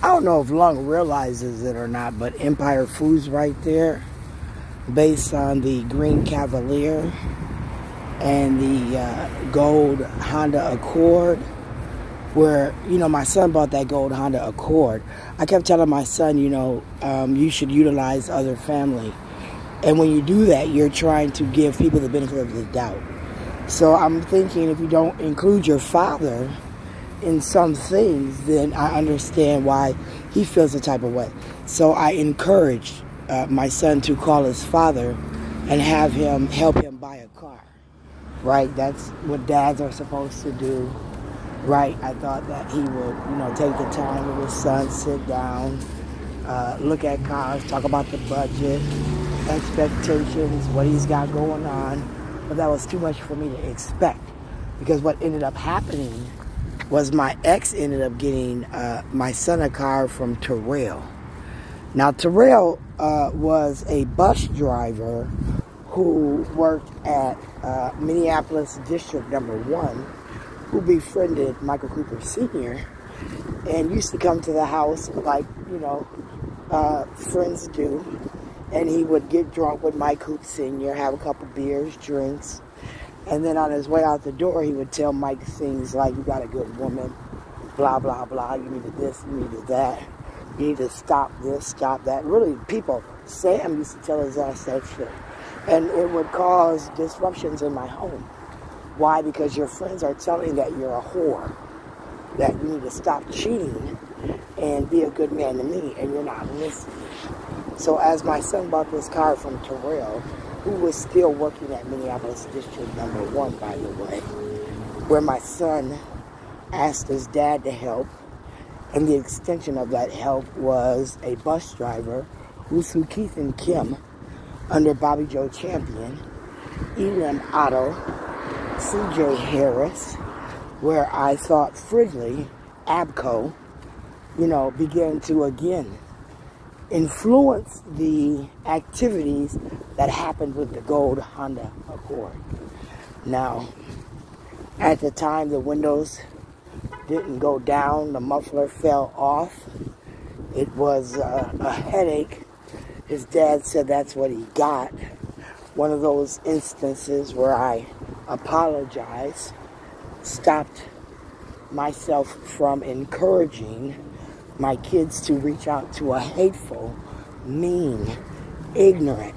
I don't know if Lung realizes it or not, but Empire Foods right there, based on the Green Cavalier and the gold Honda Accord, where, you know, my son bought that gold Honda Accord. I kept telling my son, you know, you should utilize other family. And when you do that, you're trying to give people the benefit of the doubt. So I'm thinking if you don't include your father in some things, then I understand why he feels the type of way. So I encouraged my son to call his father and have him help him buy a car. Right? That's what dads are supposed to do. Right? I thought that he would, you know, take the time with his son, sit down, look at cars, talk about the budget, expectations, what he's got going on. But that was too much for me to expect, because what ended up happening was my ex ended up getting my son a car from Terrell. Now, Terrell was a bus driver who worked at Minneapolis District Number 1, who befriended Michael Cooper Sr. and used to come to the house like, you know, friends do. And he would get drunk with Mike Cooper Sr., have a couple beers, drinks. And then on his way out the door, he would tell Mike things like, you got a good woman, blah, blah, blah. You needed this, you needed that. You need to stop this, stop that. Really, people, Sam used to tell his ass that shit. And it would cause disruptions in my home. Why? Because your friends are telling that you're a whore, that you need to stop cheating and be a good man to me, and you're not listening. So as my son bought this car from Terrell, who was still working at Minneapolis District Number 1, by the way, where my son asked his dad to help, and the extension of that help was a bus driver who through Keith and Kim, under Bobby Joe Champion, Elam Otto, C.J. Harris, where I thought Fridley, Abco, you know, began to again influence the activities that happened with the gold Honda Accord. Now, at the time, the windows didn't go down, the muffler fell off. It was a headache. His dad said that's what he got. One of those instances where I apologized, stopped myself from encouraging my kids to reach out to a hateful, mean, ignorant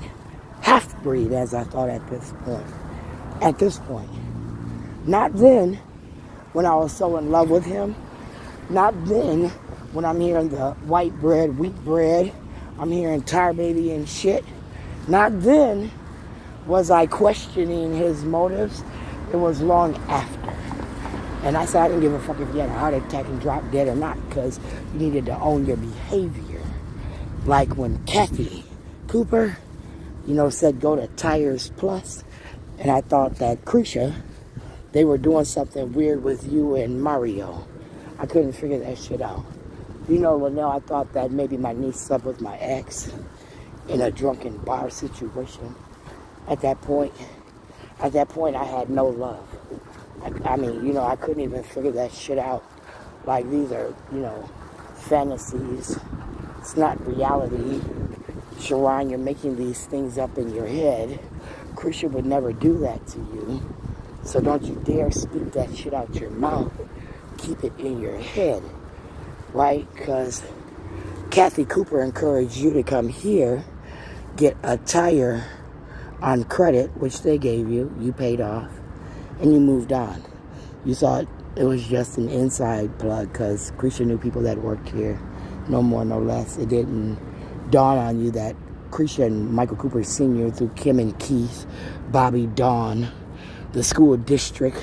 half-breed, as I thought at this point. At this point. Not then, when I was so in love with him. Not then, when I'm hearing the white bread, wheat bread. I'm hearing Tar Baby and shit. Not then was I questioning his motives. It was long after. And I said I didn't give a fuck if you had a heart attack and dropped dead or not, because you needed to own your behavior. Like when Kathy Cooper, you know, said go to Tires Plus, and I thought that Krisha, they were doing something weird with you and Mario. I couldn't figure that shit out. You know, Linnell, I thought that maybe my niece slept with my ex in a drunken bar situation. At that point, I had no love. I mean, you know, I couldn't even figure that shit out. Like, these are, you know, fantasies. It's not reality. Sharon, you're making these things up in your head. Krisha would never do that to you. So don't you dare speak that shit out your mouth. Keep it in your head. Right? Because Kathy Cooper encouraged you to come here, get a tire on credit, which they gave you. You paid off. And you moved on. You thought it was just an inside plug because Krisha knew people that worked here. No more, no less. It didn't dawn on you that Krisha and Michael Cooper Sr. through Kim and Keith, Bobby Dawn, the school district,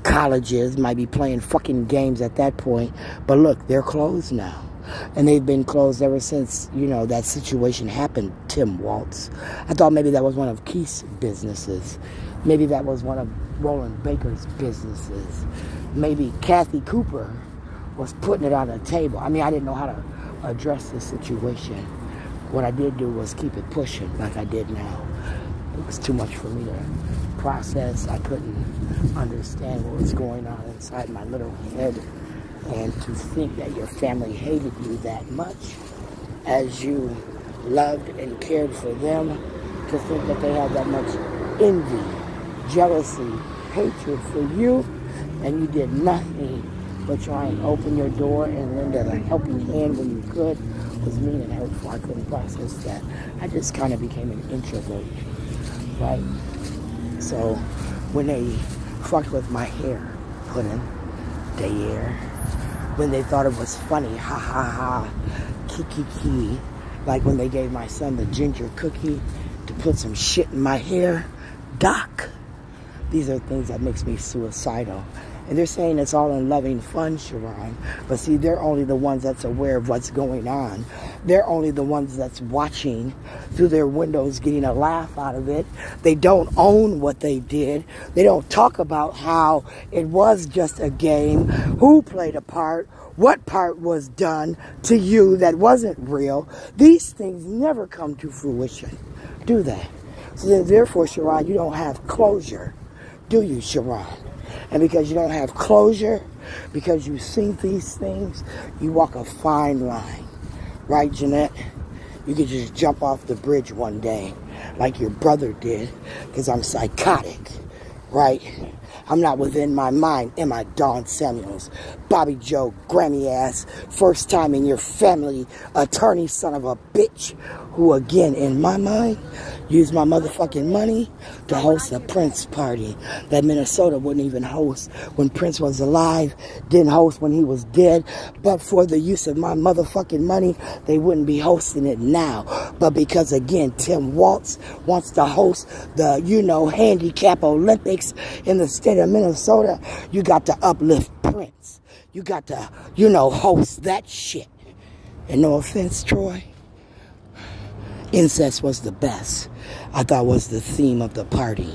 colleges might be playing fucking games at that point. But look, they're closed now. And they've been closed ever since, you know, that situation happened, Tim Waltz. I thought maybe that was one of Keith's businesses. Maybe that was one of Roland Baker's businesses. Maybe Kathy Cooper was putting it on the table. I mean, I didn't know how to address the situation. What I did do was keep it pushing like I did now. It was too much for me to process. I couldn't understand what was going on inside my little head. And to think that your family hated you that much as you loved and cared for them, to think that they had that much envy, jealousy, hatred for you, and you did nothing but try and open your door and lend a helping hand when you could, was mean and hurtful. I couldn't process that. I just kind of became an introvert, right? So when they fucked with my hair, pudding, hair, when they thought it was funny, ha ha ha, kiki, like when they gave my son the ginger cookie to put some shit in my hair, Doc, these are things that makes me suicidal. And they're saying it's all in loving fun, Sharon. But see, they're only the ones that's aware of what's going on. They're only the ones that's watching through their windows, getting a laugh out of it. They don't own what they did. They don't talk about how it was just a game, who played a part, what part was done to you that wasn't real. These things never come to fruition, do they? So then, therefore, Sharon, you don't have closure, do you, Sharon? And because you don't have closure, because you see these things, you walk a fine line. Right, Jeanette? You could just jump off the bridge one day like your brother did, because I'm psychotic, right? I'm not within my mind. Am I Dawn Samuels, Bobby Joe, Grammy ass, first time in your family, attorney son of a bitch, who again, in my mind, used my motherfucking money to host a Prince party that Minnesota wouldn't even host when Prince was alive, didn't host when he was dead. But for the use of my motherfucking money, they wouldn't be hosting it now. But because, again, Tim Walz wants to host the, handicap Olympics in the state of Minnesota, you got to uplift Prince. You got to, host that shit. And no offense, Troy, incest was the best. I thought was the theme of the party.